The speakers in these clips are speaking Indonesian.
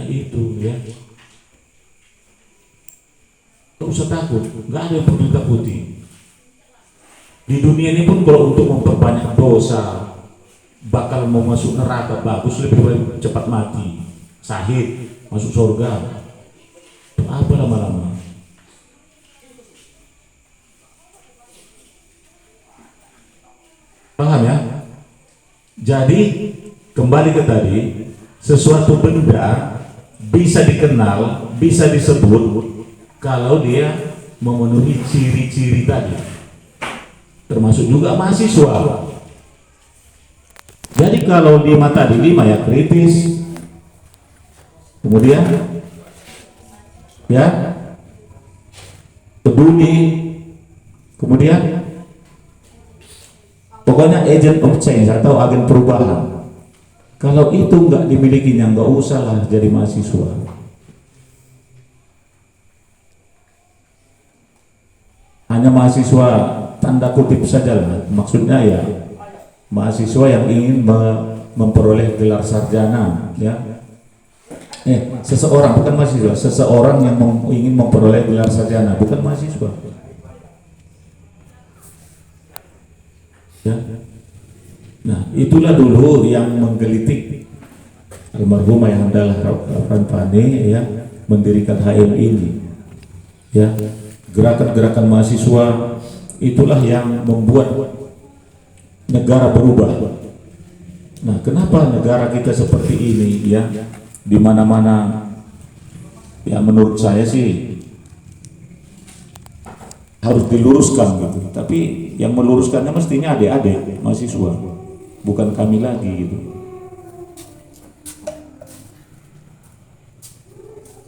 Nah itu ya, gak usah takut, gak ada yang perlu ditakuti. Di dunia ini pun kalau untuk memperbanyak dosa, bakal mau masuk neraka, bagus lebih baik cepat mati, syahid, masuk surga. Apa lama-lama? Paham ya? Jadi kembali ke tadi, sesuatu benda bisa dikenal, bisa disebut kalau dia memenuhi ciri-ciri tadi, termasuk juga mahasiswa. Jadi kalau 5 tadi, 5 ya, kritis, kemudian ya peduli, kemudian pokoknya agent of change atau agen perubahan. Kalau itu nggak dimilikinya, nggak usah lah jadi mahasiswa. Hanya mahasiswa tanda kutip saja lah, maksudnya ya mahasiswa yang ingin memperoleh gelar sarjana, ya. Seseorang, bukan mahasiswa, seseorang yang ingin memperoleh gelar sarjana, bukan mahasiswa. Ya. Nah, itulah dulu yang menggelitik almarhum Ayahandal Ranfani, ya, mendirikan HM ini. Ya, gerakan-gerakan mahasiswa itulah yang membuat negara berubah. Nah, kenapa negara kita seperti ini, ya? Di mana-mana, ya menurut saya sih harus diluruskan gitu. Tapi yang meluruskannya mestinya adik-adik mahasiswa, bukan kami lagi gitu.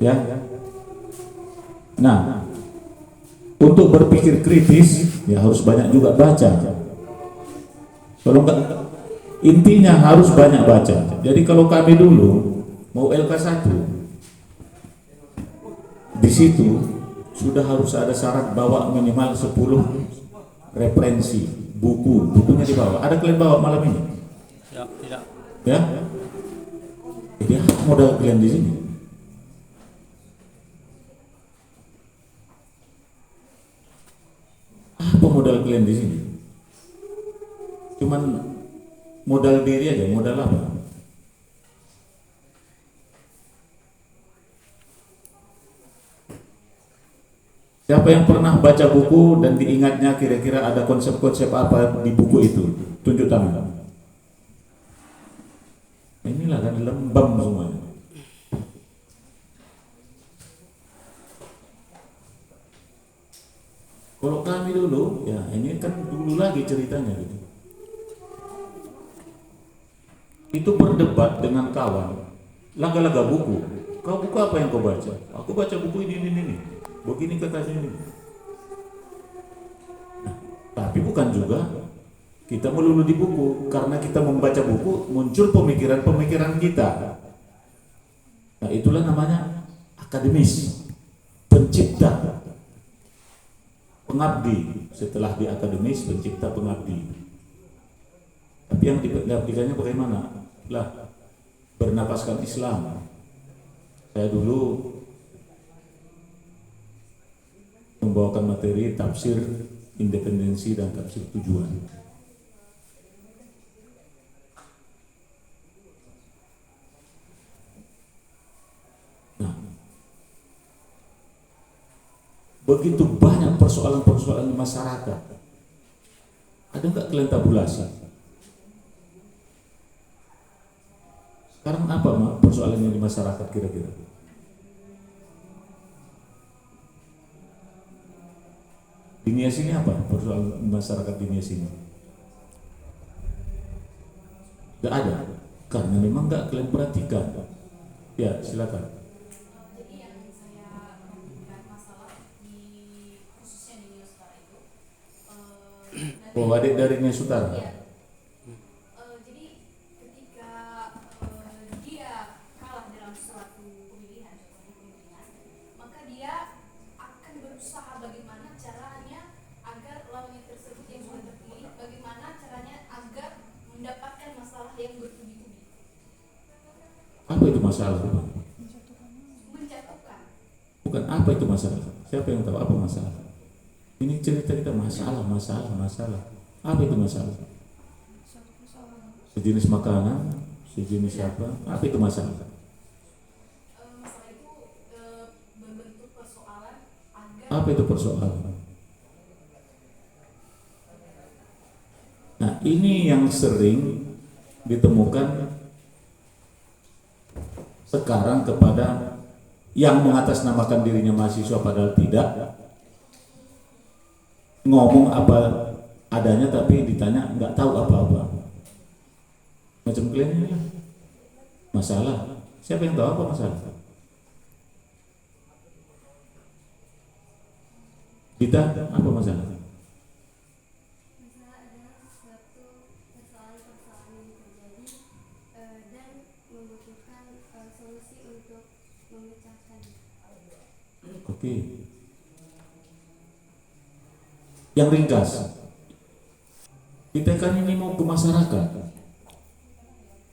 Ya. Nah, untuk berpikir kritis ya harus banyak juga baca. Kalau enggak, intinya harus banyak baca. Jadi kalau kami dulu mau LK1, di situ sudah harus ada syarat bawa minimal 10 referensi buku, bukunya dibawa. Ada kalian bawa malam ini? Ya, tidak. Ya. Jadi apa modal kalian di sini? Apa modal kalian di sini? Cuman modal diri aja, modal apa? Siapa yang pernah baca buku dan diingatnya kira-kira ada konsep-konsep apa di buku itu? Tunjuk tangan. Inilah kan lembam semuanya. Kalau kami dulu, ya ini kan dulu lagi ceritanya gitu. Itu berdebat dengan kawan, laga-laga buku. Kau buku apa yang kau baca? Aku baca buku ini. Begini kata ini. Nah, tapi bukan juga kita melulu di buku, karena kita membaca buku muncul pemikiran-pemikiran kita. Nah, itulah namanya akademis, pencipta, pengabdi. Setelah di akademis, pencipta, pengabdi. Tapi yang diaplikasinya bagaimana? Lah, bernapaskan Islam. Saya dulu membawakan materi tafsir independensi dan tafsir tujuan. Nah, begitu banyak persoalan-persoalan di masyarakat. Ada nggak kalian tabulasi? Sekarang apa persoalannya di masyarakat kira-kira? Di Nias ini apa persoalan masyarakat di Nias ini? Gak ada, karena memang gak kalian perhatikan. Ya, silakan. Jadi yang saya perhatikan masalah di khususnya di Nias Utara itu, Oh, adik dari Nias Utara. ya, jadi ketika dia kalah dalam suatu pemilihan, maka dia akan berusaha bagaimana caranya agar lawannya tersebut yang sudah terpilih, bagaimana caranya agar mendapatkan masalah yang bertubi-tubi. Apa itu masalah? Bukan apa itu masalah. Siapa yang tahu apa masalah? Ini cerita kita masalah. Apa itu masalah? Sejenis makanan, sejenis apa? Apa itu masalah? Masalah itu membentuk persoalan agar Apa itu persoalan? Nah, ini yang sering ditemukan sekarang kepada yang mengatasnamakan dirinya mahasiswa padahal tidak, ngomong apa adanya tapi ditanya nggak tahu apa-apa. Macam kalian ini lah. Masalah. Siapa yang tahu apa masalah? Kita apa masalah? Masalah adalah suatu persoalan-persoalan yang terjadi dan membutuhkan solusi untuk memecahkan. Oke. Yang ringkas. Kita kan ini mau ke masyarakat.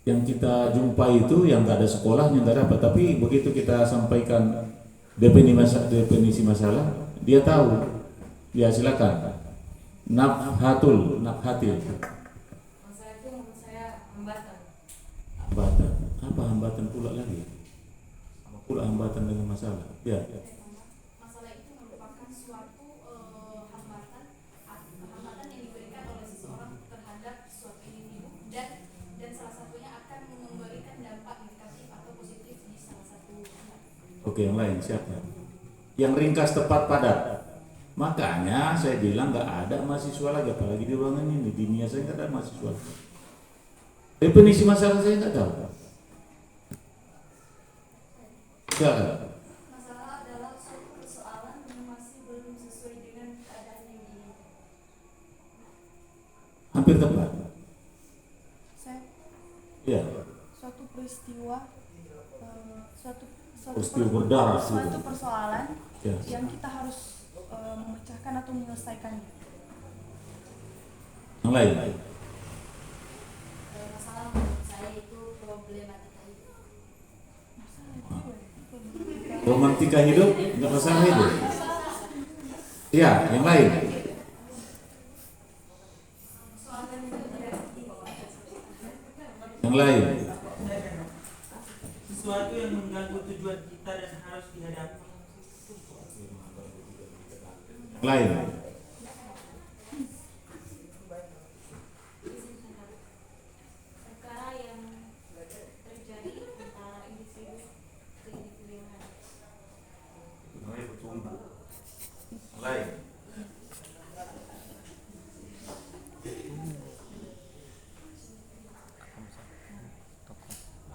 Yang kita jumpai itu yang nggak ada sekolahnya, nggak ada apa. Tapi begitu kita sampaikan definisi masalah, dia tahu. Ya silakan. Nafhatil. masalah itu menurut saya hambatan. Hambatan. Apa hambatan pula lagi? Apa pula hambatan dengan masalah? Ya. Masalah itu merupakan suatu hambatan yang diberikan oleh seseorang terhadap suatu individu dan salah satunya akan memberikan dampak negatif atau positif di salah satu pihak. Oke, yang lain siapa? Yang ringkas, tepat, padat. Makanya saya bilang nggak ada mahasiswa lagi, apalagi di ruangan ini. Di dunia saya nggak ada mahasiswa. Definisi masalah saya nggak tahu. Silakan. Masalah adalah suatu persoalan yang masih belum sesuai dengan keadaan yang diinginkan. Hampir tepat. Saya Ya. suatu peristiwa Peristiwa berdarah. suatu persoalan Ya. yang kita harus memecahkan atau menyelesaikannya. Yang lain. Masalah menurut saya itu problematika hidup. Romantika hidup nggak masalah hidup. Ya, yang lain. Yang lain. Sesuatu yang mengganggu tujuan kita dan harus dihadapi. Yang lain. Perkara yang terjadi antara individu ke individu yang lain. Yang lain.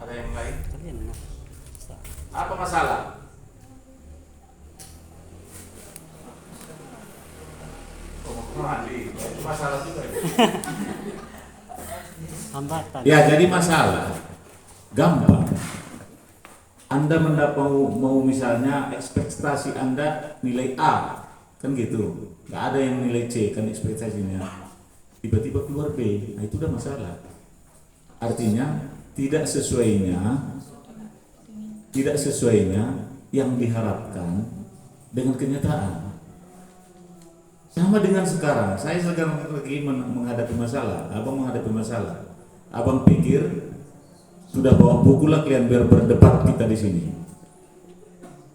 Ada yang lain? Apa masalah? Itu masalah juga. Hambatan. Ya, jadi masalah gampang. Anda mau misalnya ekspektasi Anda nilai A, kan gitu. Nggak ada yang nilai C, kan ekspektasinya. Tiba-tiba keluar B, nah itu udah masalah. Artinya tidak sesuainya yang diharapkan dengan kenyataan. Sama dengan sekarang, saya sekarang lagi menghadapi masalah. Abang menghadapi masalah. Abang pikir sudah bawa buku lah kalian biar berdebat kita di sini.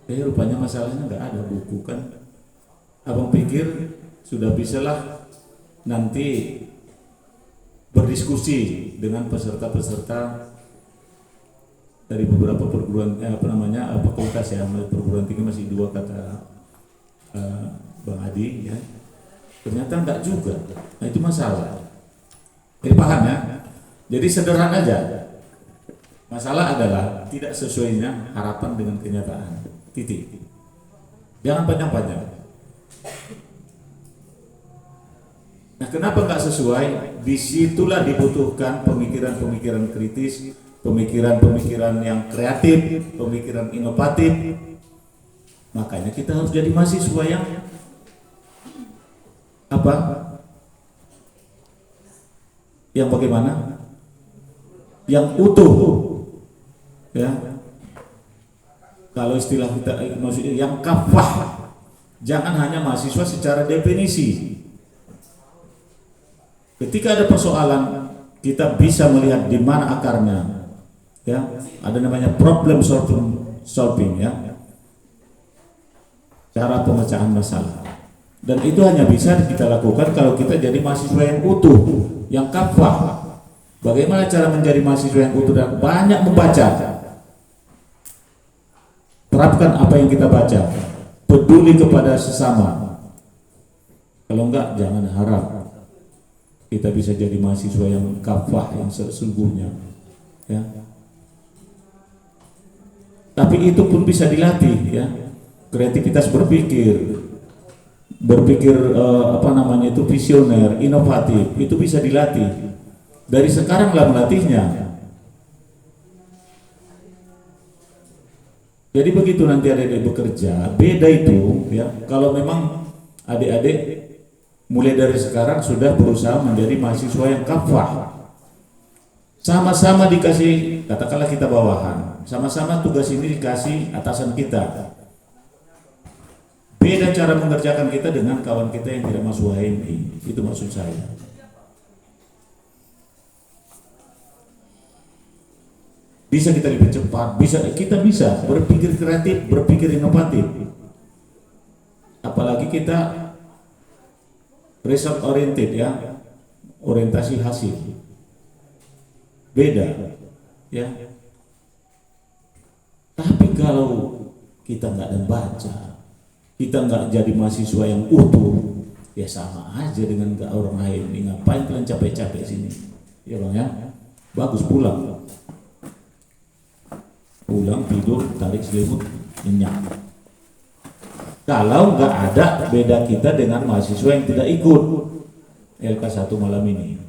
Rupanya masalahnya nggak ada buku kan. Abang pikir sudah bisalah nanti berdiskusi dengan peserta-peserta dari beberapa perguruan fakultas ya, perguruan tinggi masih 2 kata Bang Adi ya. Ternyata enggak juga. Nah itu masalah. Paham ya? Jadi sederhana aja. Masalah adalah tidak sesuainya harapan dengan kenyataan. Titik. Jangan panjang-panjang. Nah, kenapa enggak sesuai? Disitulah dibutuhkan pemikiran-pemikiran kritis, pemikiran-pemikiran yang kreatif, pemikiran inovatif. Makanya kita harus jadi mahasiswa yang apa? Yang bagaimana? Yang utuh. Ya. Kalau istilah kita maksudnya yang kafah, jangan hanya mahasiswa secara definisi. Ketika ada persoalan, kita bisa melihat di mana akarnya, ya. Ada namanya problem solving, ya. Cara pemecahan masalah. Dan itu hanya bisa kita lakukan kalau kita jadi mahasiswa yang utuh, yang kafah. Bagaimana cara menjadi mahasiswa yang utuh dan banyak membaca? Terapkan apa yang kita baca, peduli kepada sesama. Kalau enggak, jangan harap kita bisa jadi mahasiswa yang kafah, yang sesungguhnya, ya. Tapi itu pun bisa dilatih, ya. Kreativitas berpikir itu visioner, inovatif, itu bisa dilatih. Dari sekarang lah melatihnya. Jadi begitu nanti adik-adik bekerja, beda itu, ya. Kalau memang adik-adik mulai dari sekarang sudah berusaha menjadi mahasiswa yang kafah, sama-sama dikasih, katakanlah kita bawahan, sama-sama tugas ini dikasih atasan kita. Beda cara mengerjakan kita dengan kawan kita yang tidak masuk HMI, itu maksud saya. Bisa kita lebih cepat, kita bisa berpikir kreatif, berpikir inovatif. Apalagi kita result oriented, ya, orientasi hasil. Beda, ya. Tapi kalau kita nggak ada baca, kita nggak jadi mahasiswa yang utuh, ya sama aja dengan nggak orang HMI. Ngapain kalian capek-capek sini, ya bang, ya? Bagus pulang tidur, tarik selimut, nyenyak. Kalau nggak ada beda kita dengan mahasiswa yang tidak ikut LK1 malam ini,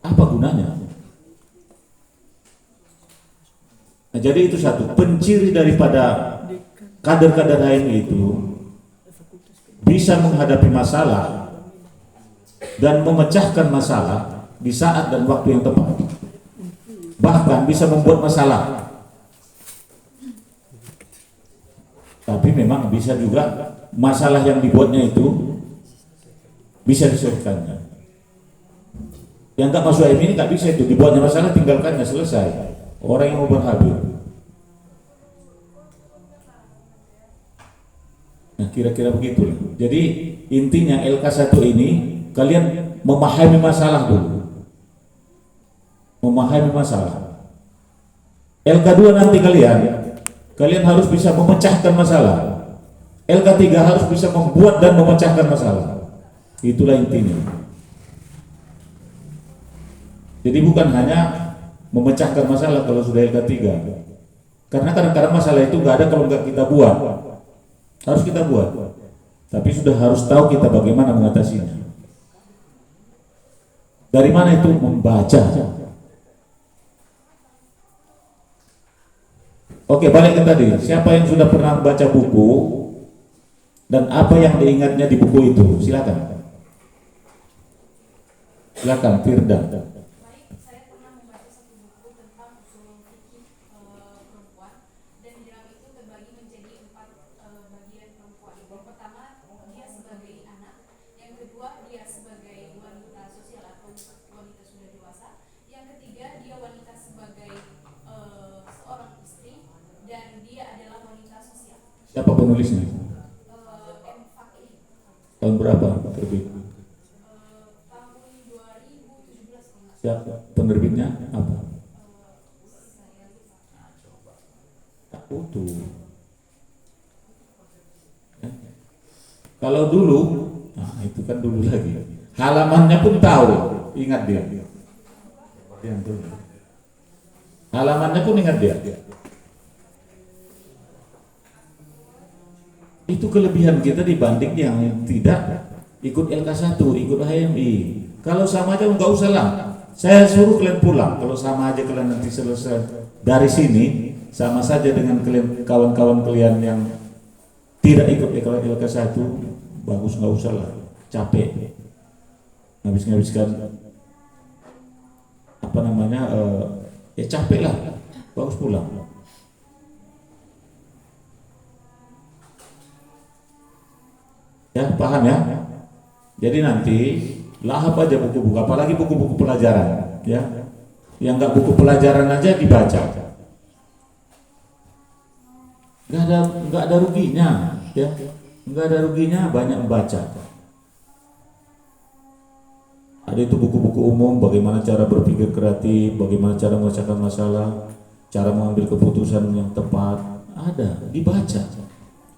apa gunanya? Nah, jadi itu satu penciri daripada kader-kader HMI itu bisa menghadapi masalah dan memecahkan masalah di saat dan waktu yang tepat. Bahkan bisa membuat masalah. Tapi memang bisa juga masalah yang dibuatnya itu bisa diselesaikannya. Yang tak masuk HMI ini tak bisa itu, dibuatnya masalah tinggalkannya, selesai. Orang yang mau berhabis. Nah, kira-kira begitu. Jadi intinya LK1 ini kalian memahami masalah dulu. Memahami masalah. LK2 nanti kalian harus bisa memecahkan masalah. LK3 harus bisa membuat dan memecahkan masalah. Itulah intinya. Jadi bukan hanya memecahkan masalah kalau sudah LK3. Karena kadang-kadang masalah itu nggak ada kalau nggak kita buat. Harus kita buat. Tapi sudah harus tahu kita bagaimana mengatasinya. Dari mana itu? Membaca. Oke, balik ke tadi. Siapa yang sudah pernah baca buku dan apa yang diingatnya di buku itu? Silakan. Silakan, Firda. Baik, saya pernah membaca satu buku tentang usul fikih perempuan, dan di dalam itu terbagi menjadi 4 bagian perempuan. Yang pertama, dia sebagai anak. Yang kedua, dia sebagai wanita sosial atau wanita sudah dewasa. Yang ketiga, dia wanita sebagai seorang istri, dan dia adalah wanita sosial. Siapa penulisnya? M. Fakih. Tahun berapa terbit? Tahun 2017 kalau nggak salah. Siapa penerbitnya? Apa? Saya lupa. Tak utuh. Ya. Kalau dulu, nah itu kan dulu lagi. Halamannya pun tahu, ingat dia. Yang dulu. Halamannya pun ingat dia. Itu kelebihan kita dibanding yang tidak ikut LK1, ikut HMI. Kalau sama aja nggak usah lah. Saya suruh kalian pulang. Kalau sama aja kalian nanti selesai dari sini, sama saja dengan kalian, kawan-kawan kalian yang tidak ikut LK1, bagus, nggak usah lah. Capek, ngabiskan ya capek lah, bagus pulang. Ya, paham ya? Jadi nanti lahap aja buku-buku, apalagi buku-buku pelajaran, ya. Yang nggak buku pelajaran aja dibaca. Nggak ada ruginya, ya. Nggak ada ruginya banyak membaca. Ada itu buku-buku umum, bagaimana cara berpikir kreatif, bagaimana cara menyelesaikan masalah, cara mengambil keputusan yang tepat, ada dibaca.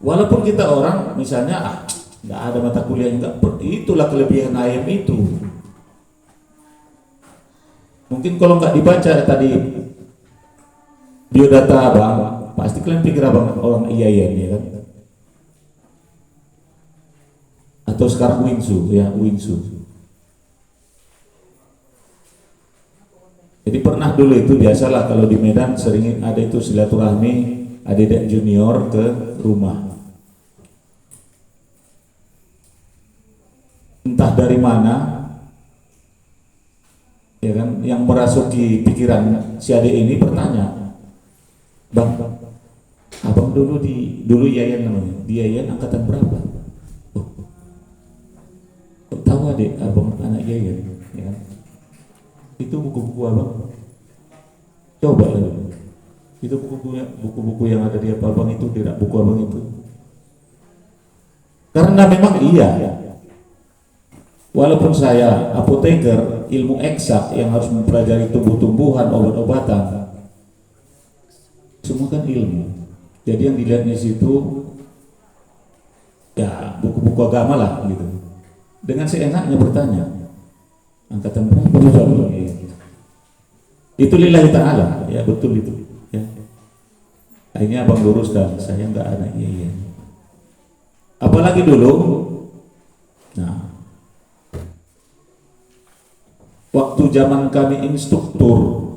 Walaupun kita orang misalnya nggak ada mata kuliah, itulah kelebihan IM itu. Mungkin kalau nggak dibaca tadi biodata abang, pasti kalian pikir abang orang IAIN, ya kan? Atau sekarang Winsu, ya Winsu. Jadi pernah dulu itu biasalah kalau di Medan sering ada itu silaturahmi adik junior ke rumah. Entah dari mana, ya kan, yang merasuki pikiran si adik ini bertanya, bang, abang dulu Yayan namanya, di Yayan angkatan berapa? Oh, tahu adik, abang anak Yayan, ya kan? Itu buku-buku abang, coba lah, itu buku-buku yang ada di abang itu tidak buku abang itu, karena memang iya. Walaupun saya apoteker, ilmu eksak yang harus mempelajari tumbuh-tumbuhan, obat-obatan, semua kan ilmu. Jadi yang dilihatnya situ ya buku-buku agama lah gitu. Dengan seenaknya bertanya, angkatan berapa? Itu lillahi ta'ala, ya betul itu. Ya. Akhirnya abang luruskan, saya enggak anak iya. Apalagi dulu, nah, waktu zaman kami instruktur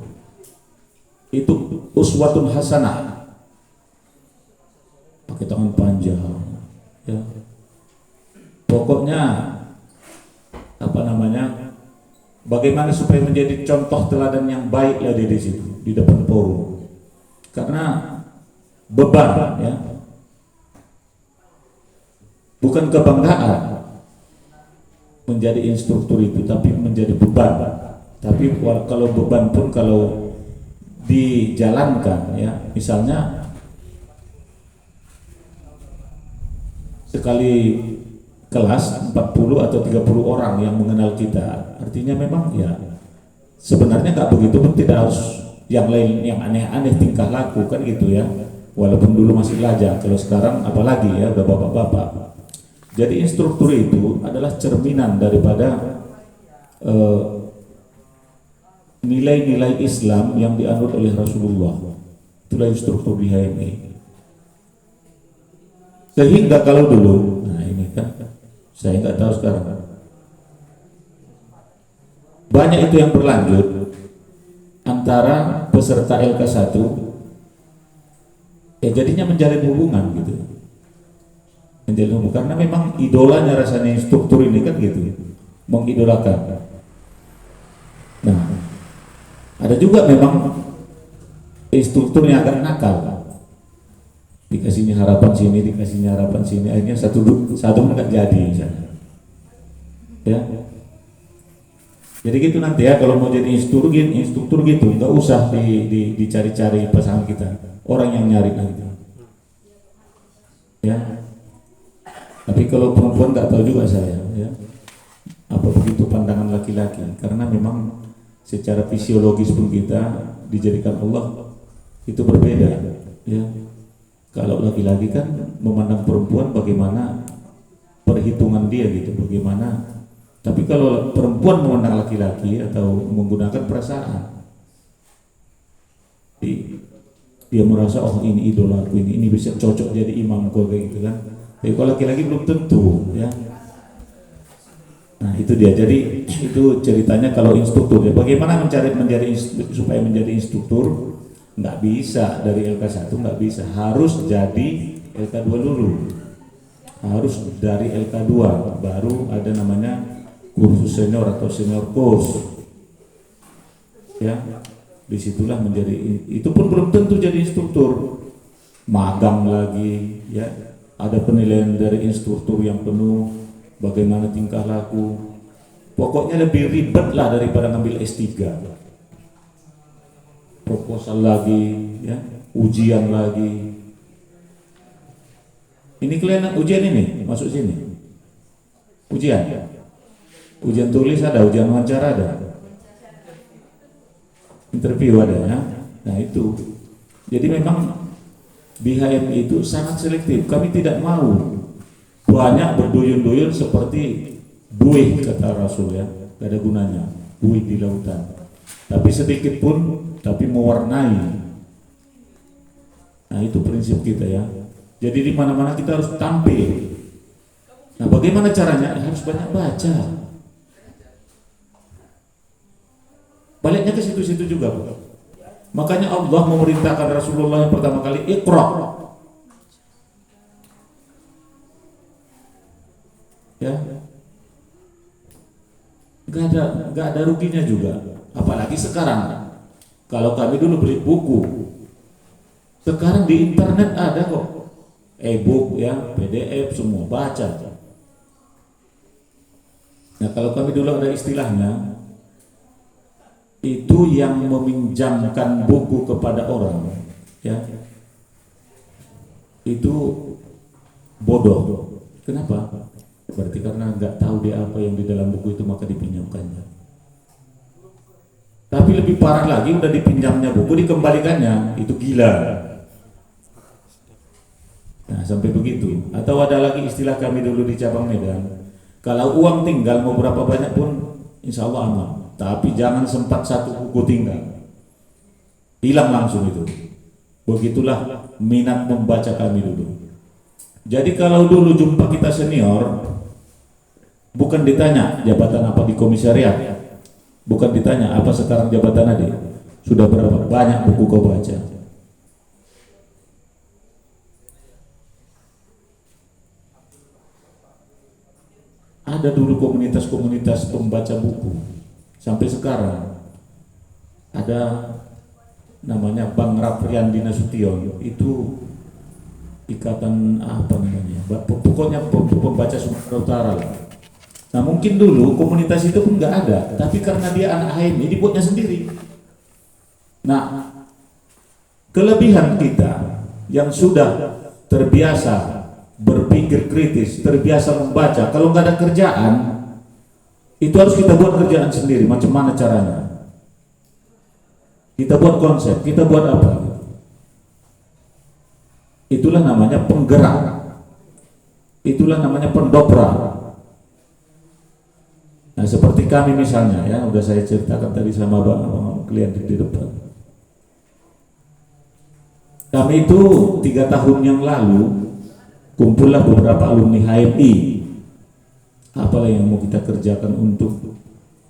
itu uswatun hasanah, pakai tangan panjang, ya. Pokoknya apa namanya, bagaimana supaya menjadi contoh teladan yang baik lah di situ di depan forum, karena beban, ya, bukan kebanggaan menjadi instruktur itu, tapi menjadi beban. Tapi kalau beban pun kalau dijalankan, ya, misalnya sekali kelas 40 atau 30 orang yang mengenal kita, artinya memang ya sebenarnya nggak begitu pun, tidak harus yang lain yang aneh-aneh tingkah laku kan gitu ya, walaupun dulu masih belajar. Kalau sekarang apalagi ya udah bapak-bapak. Jadi instruktur itu adalah cerminan daripada nilai-nilai Islam yang dianut oleh Rasulullah. Itulah instruktur di HMI. Sehingga kalau dulu, nah ini kan saya nggak tahu sekarang, banyak itu yang berlanjut antara peserta LK1, ya jadinya menjalin hubungan gitu. Menjalin hubungan karena memang idolanya rasanya instruktur ini kan gitu, mengidolakan. Nah, ada juga memang instrukturnya agak nakal, dikasihnya harapan sini, dikasihnya harapan sini, akhirnya satu nggak jadi misalnya. Ya, jadi gitu nanti ya kalau mau jadi instruktur gitu, nggak usah dicari-cari pasangan kita, orang yang nyari nanti. Ya, tapi kalau perempuan nggak tahu juga saya, ya, apa begitu pandangan laki-laki, karena memang secara fisiologis pun kita dijadikan Allah itu berbeda, ya. Kalau laki-laki kan memandang perempuan bagaimana perhitungan dia gitu, bagaimana. Tapi kalau perempuan memandang laki-laki atau menggunakan perasaan, dia merasa oh ini idolaku, ini bisa cocok jadi imamku kayak gitu kan. Tapi kalau laki-laki belum tentu, ya. Nah itu dia. Jadi itu ceritanya kalau instruktur ya. Bagaimana supaya menjadi instruktur? Nggak bisa dari LK1, nggak bisa, harus jadi LK2 dulu, harus dari LK2 baru ada namanya kursus senior atau senior course, ya. Disitulah menjadi, itu pun belum tentu jadi instruktur, magang lagi, ya. ada penilaian dari instruktur yang penuh, bagaimana tingkah laku. Pokoknya lebih ribet lah daripada ngambil S3. Proposal lagi, ya, ujian lagi. Ini kalian ujian ini masuk sini. Ujian tulis ada, ujian wawancara ada, interview ada, ya. Nah itu. Jadi memang BHM itu sangat selektif. Kami tidak mau banyak berduyun-duyun seperti buih, kata Rasul, ya, gak ada gunanya buih di lautan. Tapi sedikit pun, tapi mewarnai. Nah itu prinsip kita, ya. Jadi di mana-mana kita harus tampil. Nah bagaimana caranya? Harus banyak baca. Baliknya ke situ-situ juga, Bu. Makanya Allah memerintahkan Rasulullah yang pertama kali Iqra. Ya. Gak ada ruginya juga. Apalagi sekarang. Kalau kami dulu beli buku, sekarang di internet ada kok. E-book, ya, PDF semua, baca. Nah, kalau kami dulu ada istilahnya, itu yang meminjamkan buku kepada orang, ya, itu bodoh. Kenapa? Berarti karena nggak tahu dia apa yang di dalam buku itu, maka dipinjamkannya. Tapi lebih parah lagi, udah dipinjamnya buku, dikembalikannya, itu gila. Nah sampai begitu. Atau ada lagi istilah kami dulu di cabang Medan, kalau uang tinggal mau berapa banyak pun insya Allah aman. Tapi jangan sempat satu buku tinggal, hilang langsung itu. Begitulah minat membaca kami dulu. Jadi kalau dulu jumpa kita senior, bukan ditanya jabatan apa di komisariat, bukan ditanya apa sekarang jabatan adik, sudah berapa banyak buku kau baca. Ada dulu komunitas-komunitas pembaca buku. Sampai sekarang ada namanya Bang Rafriandi Nasution, itu ikatan apa namanya, pokoknya pembaca Sumatera Utara lah. Nah mungkin dulu komunitas itu pun nggak ada, tapi karena dia anak HMI dibuatnya sendiri. Nah kelebihan kita yang sudah terbiasa berpikir kritis, terbiasa membaca, kalau nggak ada kerjaan, itu harus kita buat kerjaan sendiri. Macam mana caranya? Kita buat konsep, kita buat apa? Itulah namanya penggerak. Itulah namanya pendobrak. Nah seperti kami misalnya, ya, udah saya ceritakan tadi sama bang klien di depan. Kami itu 3 tahun yang lalu kumpullah beberapa alumni HMI. Apalah yang mau kita kerjakan untuk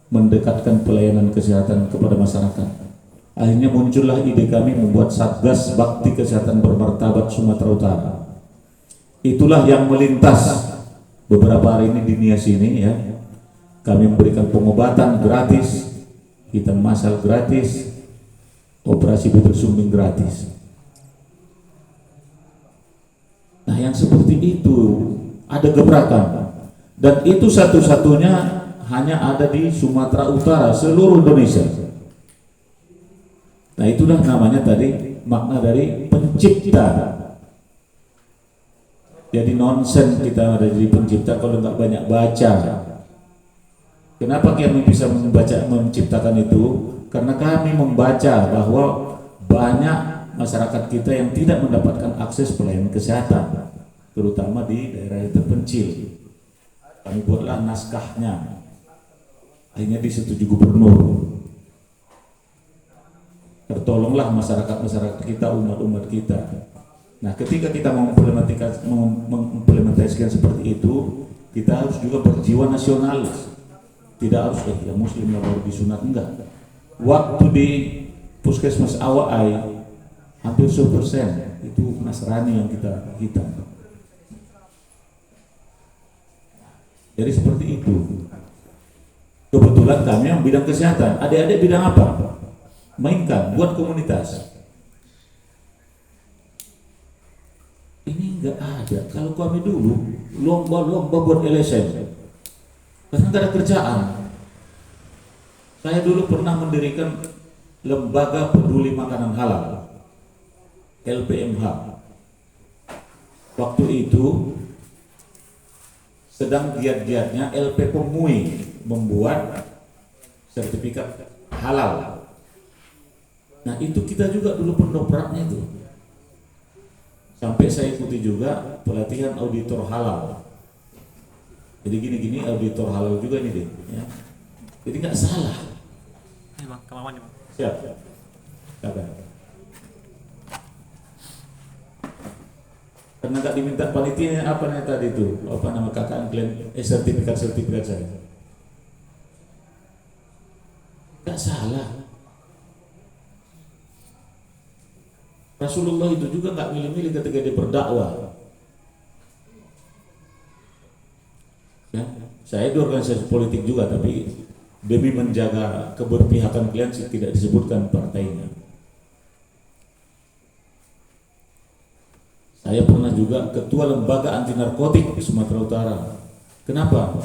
mendekatkan pelayanan kesehatan kepada masyarakat. Akhirnya muncullah ide kami membuat Satgas Bakti Kesehatan Bermartabat Sumatera Utara. Itulah yang melintas beberapa hari ini di Nias ini, ya. Kami memberikan pengobatan gratis, hitan masal gratis, operasi bibir sumbing gratis. Nah yang seperti itu ada gebrakan. Dan itu satu-satunya hanya ada di Sumatera Utara, seluruh Indonesia. Nah itulah namanya tadi makna dari pencipta. Jadi nonsen kita ada jadi pencipta kalau nggak banyak baca. Kenapa kami bisa menciptakan itu? Karena kami membaca bahwa banyak masyarakat kita yang tidak mendapatkan akses pelayanan kesehatan, terutama di daerah yang terpencil. Kami buatlah naskahnya, akhirnya disetujui gubernur. Tertolonglah masyarakat kita, umat-umat kita. Nah ketika kita mengimplementasikan seperti itu, kita harus juga berjiwa nasionalis. Tidak harus ya muslim yang baru disunat, enggak. Waktu di puskesmas Awai hampir 100% itu Nasrani yang kita hitam. Jadi seperti itu. Kebetulan kami yang bidang kesehatan, adik-adik bidang apa? Mainkan, buat komunitas. Ini nggak ada. Kalau kami dulu lomba-lomba buat LSM, karena nggak ada kerjaan. Saya dulu pernah mendirikan Lembaga Peduli Makanan Halal, LPMH. Waktu itu sedang giat-giatnya LP Pemui membuat sertifikat halal. Nah itu kita juga dulu pendopraknya itu. Sampai saya ikuti juga pelatihan auditor halal. Jadi gini-gini auditor halal juga ini deh. Ya. Jadi nggak salah. Ini bang, kamar mandi bang. Siap. Kata. Karena nggak diminta panitia apa nih tadi itu? Apa nama kakak klaim sertifikat saya? Nggak salah. Rasulullah itu juga nggak milih-milih ketika dia berdakwah. Ya, saya di organisasi politik juga, tapi demi menjaga keberpihakan kalian tidak disebutkan partainya. Saya pernah juga ketua lembaga anti narkotik di Sumatera Utara. Kenapa?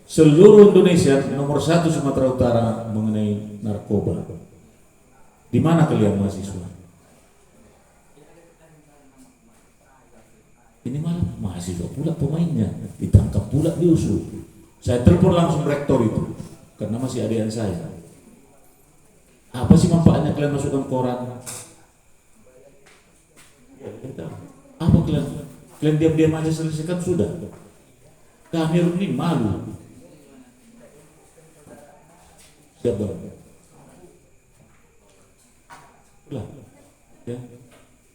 Seluruh Indonesia nomor 1 Sumatera Utara mengenai narkoba. Di mana kalian mahasiswa? Ini malah mahasiswa pula pemainnya, ditangkap pula diusut. Saya telepon langsung rektor itu, karena masih adik saya. Apa sih manfaatnya kalian masukkan koran? Apa kalian diam-diam aja selesaikan sudah. Kami ini malu. Siap dong. Ya.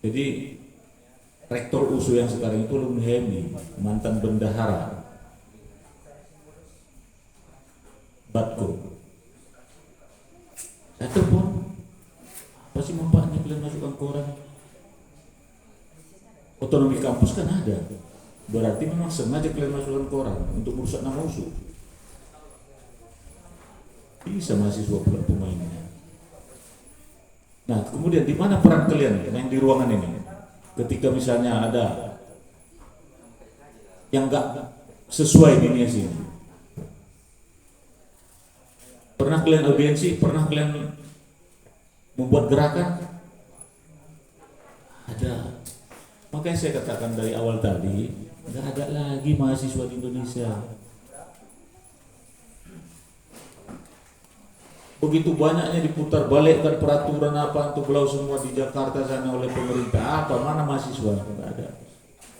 Jadi rektor USU yang sekarang itu Lumhemi, mantan bendahara Batko. Saya telepon, apa sih manfaatnya kalian masukkan koran? Otonomi kampus kan ada, berarti memang sengaja kalian masukkan koran untuk merusak nama USU. Bisa mahasiswa pula pemainnya. Nah kemudian di mana peran kalian yang di ruangan ini? Ketika misalnya ada yang nggak sesuai dunia sini, pernah kalian audiensi, pernah kalian membuat gerakan? Ada. Makanya saya katakan dari awal tadi, nggak ada lagi mahasiswa di Indonesia. Begitu banyaknya diputar balikkan peraturan apa untuk belau semua di Jakarta sana oleh pemerintah. Apa mana mahasiswa? Nggak ada.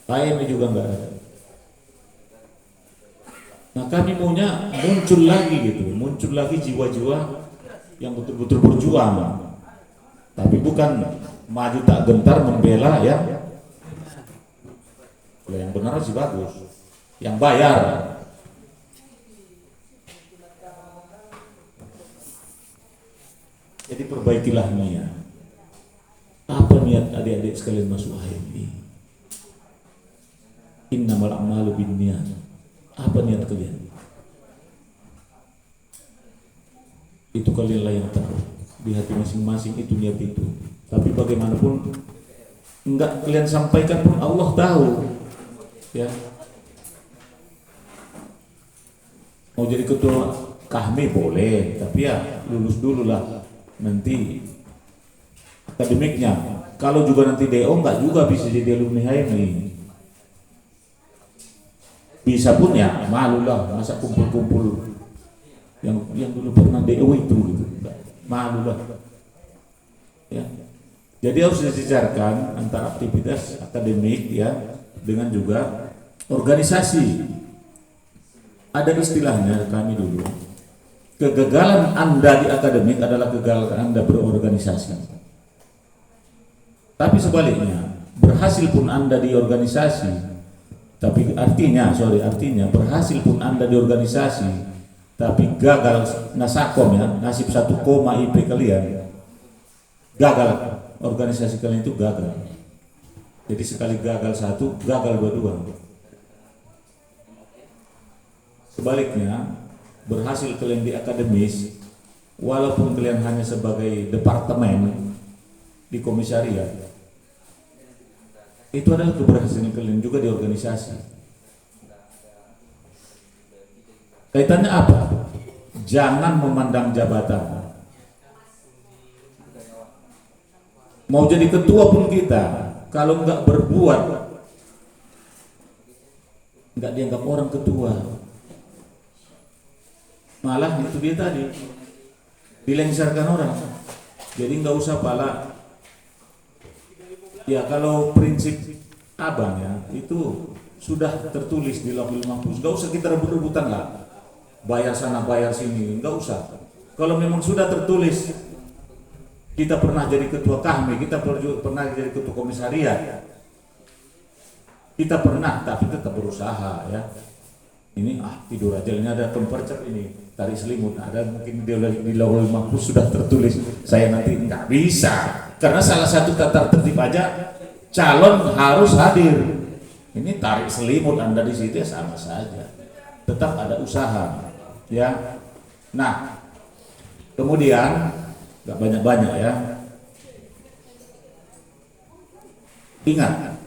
KM juga nggak ada. Nah kami maunya muncul lagi gitu, muncul lagi jiwa-jiwa yang betul-betul berjuang. Tapi bukan maju tak gentar membela ya. Kalau yang benar sih bagus, yang bayar. Jadi perbaikilah niat. Apa niat adik-adik sekalian masuk HMI? Innamal a'malu binniyat. Apa niat kalian? Itu kalianlah yang tahu. Di hati masing-masing itu niat itu. Tapi bagaimanapun enggak kalian sampaikan pun Allah tahu. Ya. Mau jadi ketua KAHMI boleh, tapi ya lulus dulu lah. Nanti akademiknya. Kalau juga nanti DO enggak juga bisa jadi alumni HMI. Bisa pun ya malu lah, masa kumpul-kumpul yang dulu pernah DO itu gitu. Malu lah. Ya. Jadi harus disejarkan antara aktivitas akademik ya dengan juga organisasi. Ada istilahnya kami dulu. Kegagalan Anda di akademik adalah kegagalan Anda berorganisasi. Tapi sebaliknya, berhasil pun Anda di organisasi, tapi artinya berhasil pun Anda di organisasi, tapi gagal nasakom ya, nasib 1 koma IP kalian, gagal organisasi kalian itu gagal. Jadi sekali gagal 1, gagal 2. Sebaliknya, berhasil kalian di akademis, walaupun kalian hanya sebagai departemen di komisariat, Itu adalah keberhasilan kalian juga di organisasi. Kaitannya apa? Jangan memandang jabatan. Mau jadi ketua pun kita, kalau nggak berbuat, nggak dianggap orang ketua. Malah itu dia tadi, dilengsarkan orang. Jadi nggak usah pala. Ya kalau prinsip abang ya, itu sudah tertulis di Lauhul Mahfuz. Nggak usah kita rebut-rebutan lah. Bayar sana, bayar sini, nggak usah. Kalau memang sudah tertulis, kita pernah jadi ketua kami, kita pernah jadi ketua komisariat, kita pernah, tapi tetap berusaha ya. Ini tidur aja, ini ada kempercep ini, tarik selimut, ada mungkin di Lauhul Mahfuz sudah tertulis. Saya nanti nggak bisa, karena salah satu tata tertib aja calon harus hadir. Ini tarik selimut Anda di situ ya sama saja, tetap ada usaha. Ya, nah kemudian nggak banyak-banyak ya. Ingat,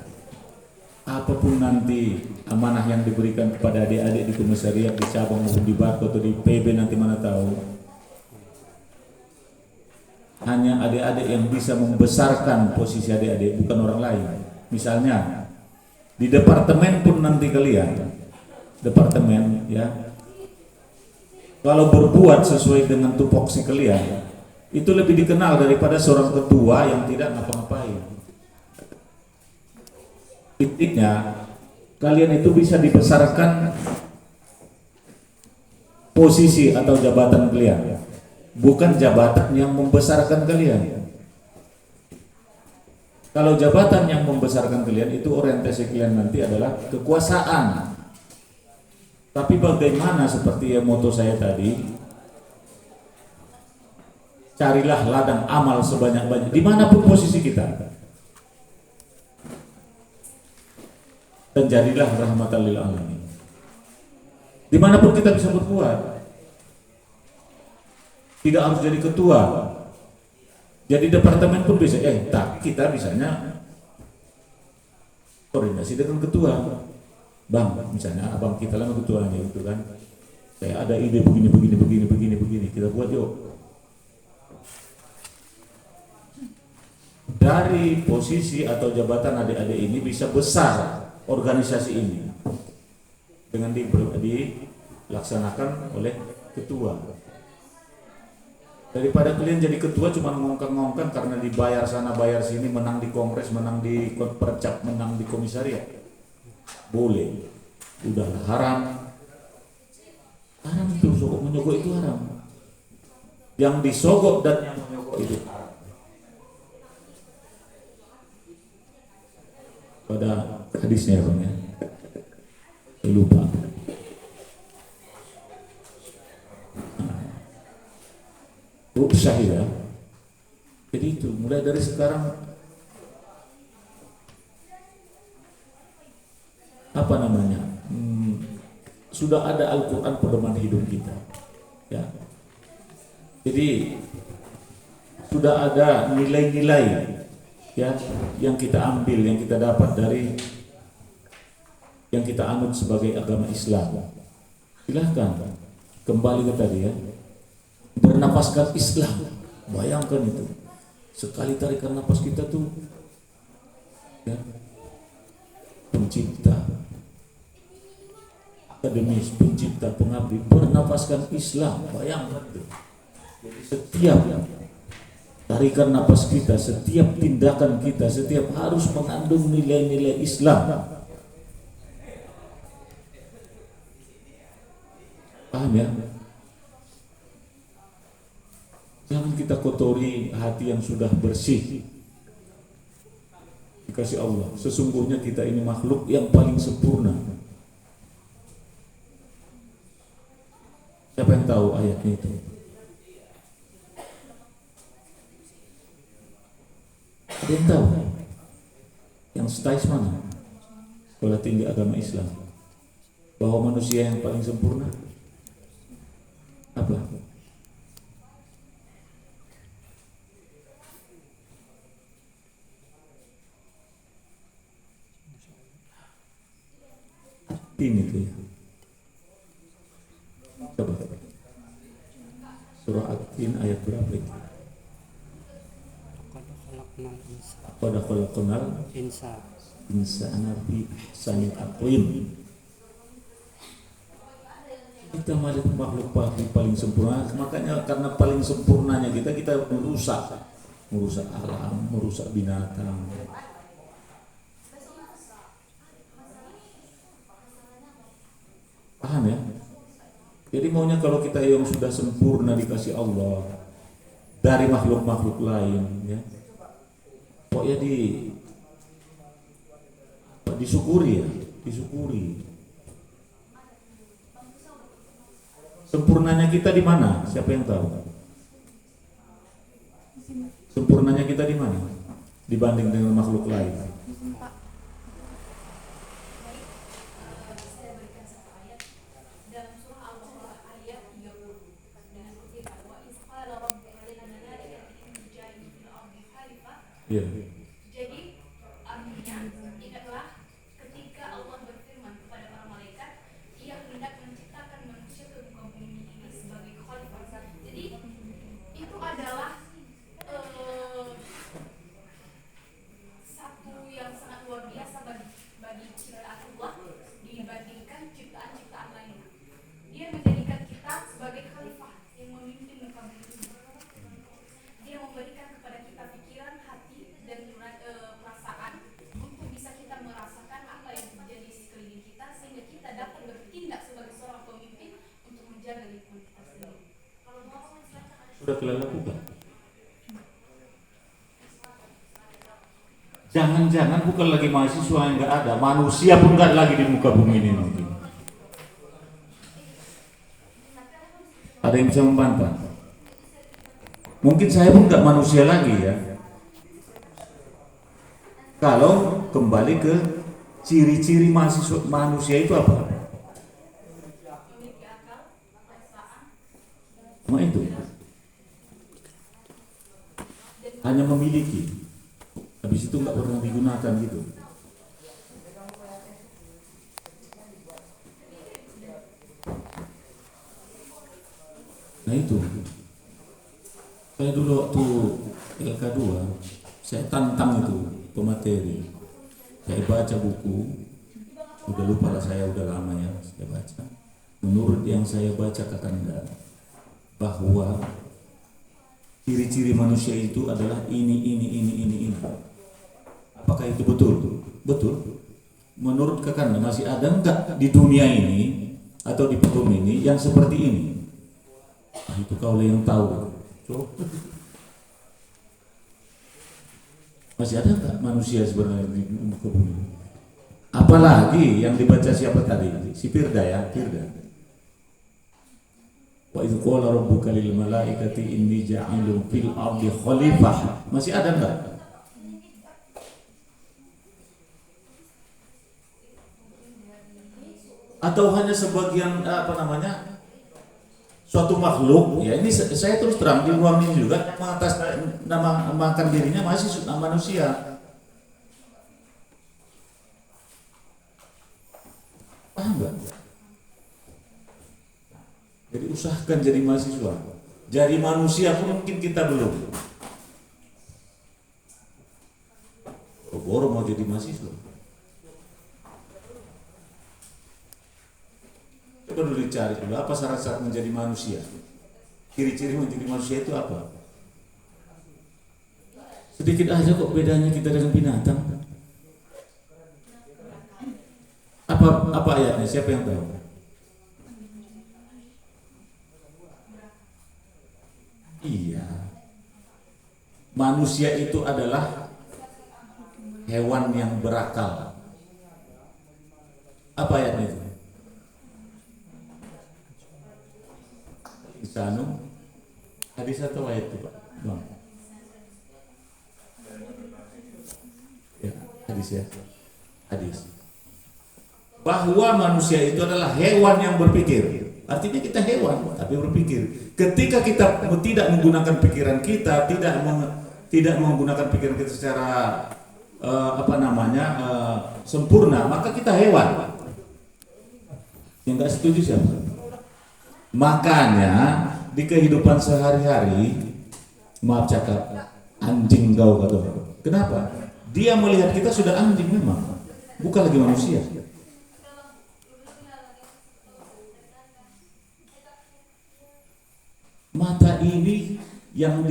apapun nanti amanah yang diberikan kepada adik-adik di komisariat, di cabang maupun di Bako atau di PB nanti mana tahu, hanya adik-adik yang bisa membesarkan posisi adik-adik, bukan orang lain. Misalnya di departemen pun nanti kalian, departemen ya, kalau berbuat sesuai dengan tupoksi kalian, itu lebih dikenal daripada seorang ketua yang tidak ngapa-ngapain. Intinya, kalian itu bisa dibesarkan posisi atau jabatan kalian, bukan jabatan yang membesarkan kalian. Kalau jabatan yang membesarkan kalian, itu orientasi kalian nanti adalah kekuasaan. Tapi bagaimana seperti yang moto saya tadi, carilah ladang amal sebanyak-banyak dimanapun posisi kita, dan jadilah rahmatan lil alamin. Dimanapun kita bisa berbuat, tidak harus jadi ketua, jadi departemen pun bisa. Kita bisanya koordinasi dengan ketua. Bang, misalnya abang kita lah ketuanya gitu kan, kayak ada ide begini, kita buat yuk. Dari posisi atau jabatan adik-adik ini bisa besar organisasi ini dengan dilaksanakan oleh ketua. Daripada kalian jadi ketua cuma ngongkang-ngongkang karena dibayar sana bayar sini, menang di kongres, menang di percap, menang di komisariat. Boleh, udah haram itu, sogok menyogok itu haram. Yang disogok dan yang menyogok itu haram. Pada hadisnya bang ya, lupa. Syahid ya. Jadi itu mulai dari sekarang sudah ada Al-Quran pedoman hidup kita ya. Jadi sudah ada nilai-nilai ya yang kita ambil, yang kita dapat dari yang kita anut sebagai agama Islam. Silahkan kembali ke tadi ya, bernapaskan Islam. Bayangkan itu, sekali tarikan napas kita tuh ya, pencipta, akademis, pencipta, pengabdi, bernapaskan Islam. Bayangkan itu. Jadi setiap tarikan napas kita, setiap tindakan kita, setiap harus mengandung nilai-nilai Islam. Paham ya? Jangan kita kotori hati yang sudah bersih dikasih Allah. Sesungguhnya kita ini makhluk yang paling sempurna. Siapa yang tahu ayatnya itu? Ada yang tahu? Yang STAIS mana? Sekolah Tinggi Agama Islam. Bahwa manusia yang paling sempurna apa? Tin itu ya. Coba. Surah At-Tin ayat berapa itu? Qad khalaqnal insana fi ahsani taqwim. Kita makhluk paling sempurna, makanya karena paling sempurnanya kita merusak alam, merusak binatang. Paham ya? Jadi maunya kalau kita yang sudah sempurna dikasih Allah dari makhluk-makhluk lain, ya, pokoknya disyukuri ya, disyukuri. Sempurnanya kita di mana? Siapa yang tahu? Sempurnanya kita di mana? Dibanding dengan makhluk lain. Saya berikan satu ayat dalam surah Al-Baqarah ayat 30 dengan kutipan wa isqala rabbuka lil malaikati inni ja'ilun fil ardi khalifah. Iya. Jadi artinya ingatlah ketika Allah berfirman kepada para malaikat, Ia hendak menciptakan manusia ke muka bumi ini sebagai khalifah. Jadi itu adalah satu yang sangat luar biasa bagi ciptaan Allah dibandingkan ciptaan-ciptaan lainnya. Dia menjadikan kita sebagai khalifah yang memimpin muka bumi ini. Dia memberikan kepada kita pikiran, hati, dan perasaan untuk bisa kita merasakan apa yang terjadi di sekeliling kita sehingga kita dapat bertindak sebagai seorang pemimpin untuk menjaga lingkungan kita sendiri. Kalau mau Sudah kalian lakukan. Jangan-jangan bukan lagi mahasiswa yang nggak ada, manusia pun nggak lagi di muka bumi ini nanti. Ada yang bisa membantah? Mungkin saya pun nggak manusia lagi ya. Kalau kembali ke ciri-ciri manusia itu apa? memiliki akal, perasaan, Cuma itu. Hanya memiliki. Habis itu nggak pernah digunakan gitu. Nah itu. Saya dulu waktu LK2, saya tantang itu pemateri. Saya baca buku, udah lupa lah saya, udah lama ya saya baca. Menurut yang saya baca katakan bahwa ciri-ciri manusia itu adalah ini. Apakah itu betul? Betul. Menurut Kakanda masih ada enggak di dunia ini atau di bumi ini yang seperti ini? Itu kau yang tahu. Masih ada enggak manusia sebenarnya di muka bumi? Apalagi yang dibaca siapa tadi? Si Firda ya, Firda. Wa idz qala rabbuka lil malaikati inni ja'ilun fil ardi khalifah. Masih ada enggak? Atau hanya sebagian suatu makhluk ya, ini saya terus terang di ruang ini juga namakan dirinya masih manusia. Paham nggak? Jadi usahakan jadi mahasiswa, jadi manusia pun mungkin kita belum. Boro mau jadi mahasiswa. Coba dulu dicari dulu apa syarat-syarat menjadi manusia. Ciri-ciri menjadi manusia itu apa? Sedikit aja kok bedanya kita dengan binatang. Apa ayatnya? Siapa yang tahu? Iya. Manusia itu adalah hewan yang berakal. Apa ayatnya itu? Insanu hadis atau ayat itu Pak? Bang. Ya, hadis ya. Hadis. Bahwa manusia itu adalah hewan yang berpikir. Artinya kita hewan tapi berpikir. Ketika kita tidak menggunakan pikiran kita, tidak menggunakan pikiran kita secara sempurna, maka kita hewan. Yang nggak setuju siapa? Makanya di kehidupan sehari-hari, maaf cakap, anjing kau kata orang. Kenapa? Dia melihat kita sudah anjing memang, bukan lagi manusia. Mata ini yang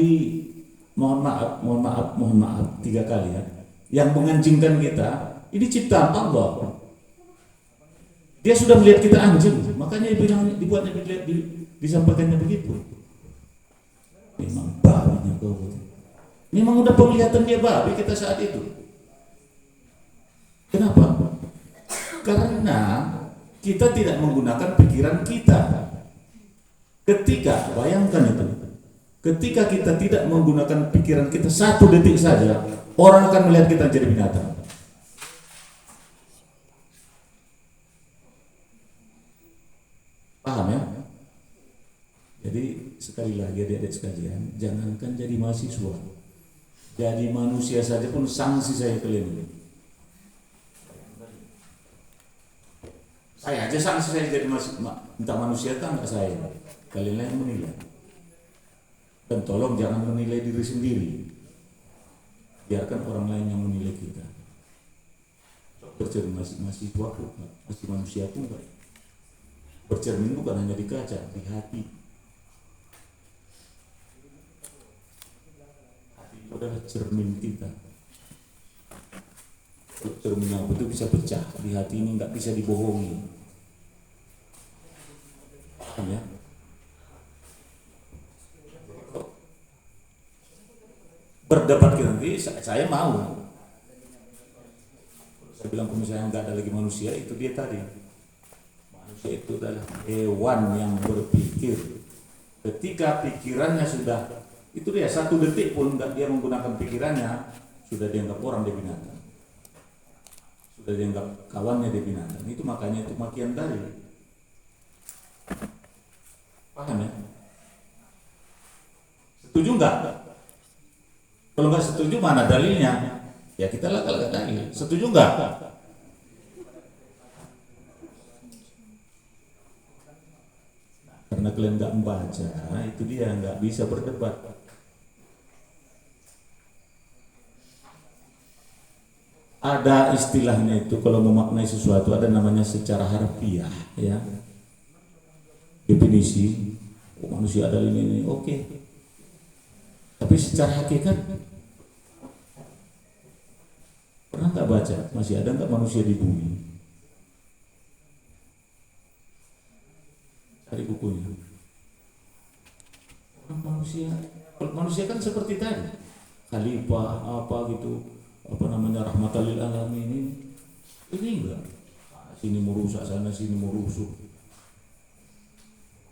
mohon maaf 3 kali ya, yang menganjingkan kita, ini ciptaan Allah. Dia sudah melihat kita anjing, makanya disampaikannya begitu. Memang babinya kau. Memang udah penglihatan dia babi kita saat itu. Kenapa? Karena kita tidak menggunakan pikiran kita. Ketika, bayangkan itu, ketika kita tidak menggunakan pikiran kita 1 detik saja, orang akan melihat kita jadi binatang. Paham ya? Jadi sekali lagi adik-adik sekalian, jangankan jadi mahasiswa, jadi manusia saja pun sanksi saya kalian ini. Saya aja sanksi saya jadi entah manusia kan enggak saya. Kalian yang menilai. Dan tolong jangan menilai diri sendiri. Biarkan orang lain yang menilai kita. Bercermin masih tua kok, masih manusia pun enggak. Bercermin bukan hanya di kaca, di hati. Hati itu adalah cermin kita. Cermin yang betul bisa pecah di hati ini, nggak bisa dibohongi. Paham ya? Berdebat kita nanti, saya mau. Saya bilang kalau misalnya nggak ada lagi manusia, itu dia tadi. Manusia itu adalah hewan yang berpikir. Ketika pikirannya sudah, itu dia 1 detik pun nggak dia menggunakan pikirannya, sudah dianggap orang dia binatang. Sudah dianggap kawannya dia binatang. Itu makanya itu makian tadi. Paham ya? Setuju nggak? Kalau nggak setuju mana dalilnya? Ya kita lah kalau nggak dalil. Setuju nggak? Karena kalian nggak membaca, itu dia nggak bisa berdebat. Ada istilahnya itu kalau memaknai sesuatu ada namanya secara harfiah, ya. Definisi manusia ada ini, oke. Tapi secara hakikat pernah nggak baca? Masih ada nggak manusia di bumi? Cari bukunya. Manusia kan seperti tadi, khalifah apa gitu, apa namanya rahmatan lil alamin ini enggak. Sini merusak, sana sini merusuh,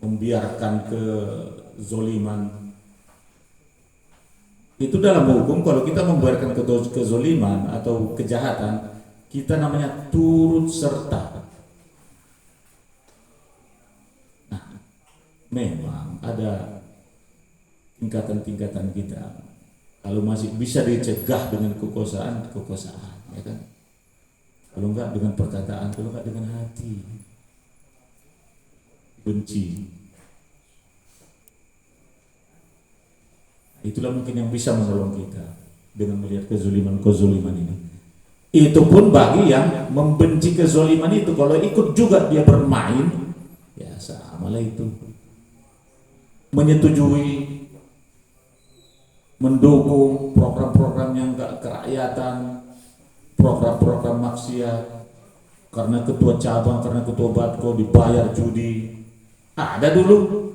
membiarkan kezoliman. Itu dalam hukum kalau kita membiarkan kezoliman atau kejahatan, kita namanya turut serta. Nah, memang ada tingkatan-tingkatan kita. Kalau masih bisa dicegah dengan kekuasaan, ya kan? Kalau enggak dengan perkataan, kalau enggak dengan hati, benci. Itulah mungkin yang bisa menolong kita dengan melihat kezoliman ini. Itu pun bagi yang membenci kezoliman itu, kalau ikut juga dia bermain, ya sama lah itu. Menyetujui, mendukung program-program yang enggak kerakyatan, program-program maksiat, karena ketua cabang, karena ketua batko dibayar judi. Ada dulu.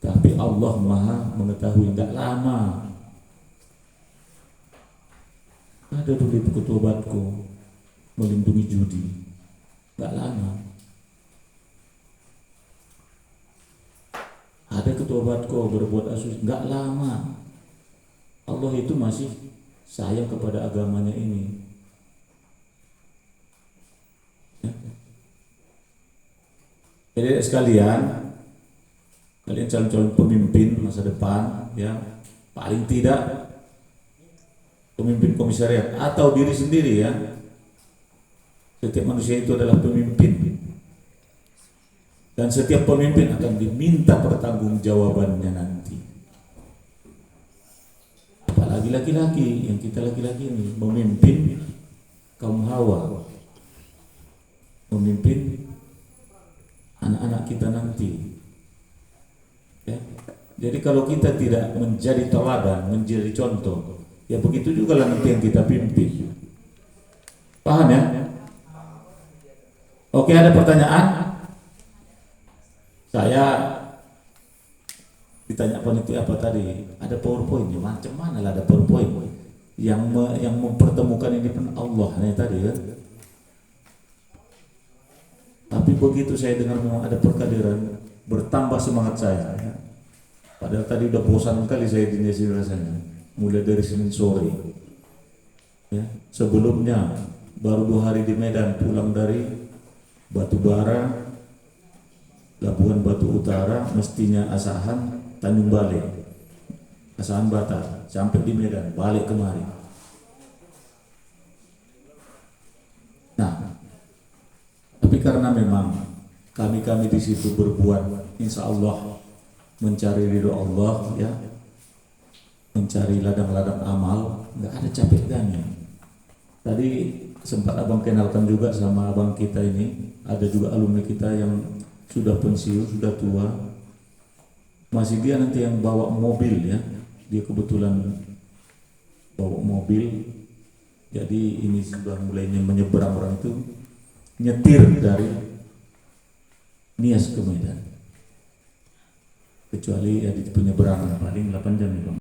Tapi Allah Maha mengetahui, tidak lama. Ada dulu itu ketua batko melindungi judi, tidak lama. Ada ketua batko berbuat asus, nggak lama. Allah itu masih sayang kepada agamanya ini. Ya. Jadi sekalian, kalian calon-calon pemimpin masa depan, ya paling tidak pemimpin komisariat atau diri sendiri ya. Setiap manusia itu adalah pemimpin. Dan setiap pemimpin akan diminta pertanggungjawabannya nanti. Apalagi laki-laki, yang kita laki-laki ini memimpin kaum Hawa, memimpin anak-anak kita nanti. Ya. Jadi kalau kita tidak menjadi teladan, menjadi contoh, ya begitu juga lah nanti yang kita pimpin. Paham ya? Oke, ada pertanyaan? Saya ditanya panitia apa tadi? Ada PowerPoint, ya macam mana lah ada PowerPoint? Yang mempertemukan ini pun Allah nih tadi ya. Tapi begitu saya dengar memang ada perkadiran, bertambah semangat saya. Ya. Padahal tadi udah bosan kali saya di sini rasanya. Mulai dari Senin sore. Ya, sebelumnya baru 2 hari di Medan, pulang dari Batubara, Labuan Batu Utara, mestinya Asahan, Tanjung Balai, Asahan Batar, sampai di Medan, balik kemari. Nah, tapi karena memang kami di situ berbuat, insya Allah mencari ridho Allah, ya, mencari ladang-ladang amal, nggak ada capek kami. Tadi sempat abang kenalkan juga sama abang kita ini, ada juga alumni kita yang sudah pensiun, sudah tua, masih dia nanti yang bawa mobil ya, dia kebetulan bawa mobil, jadi ini sudah mulainya menyeberang orang itu, nyetir dari Nias ke Medan, kecuali ya di penyeberangan paling 8 jam ya bang.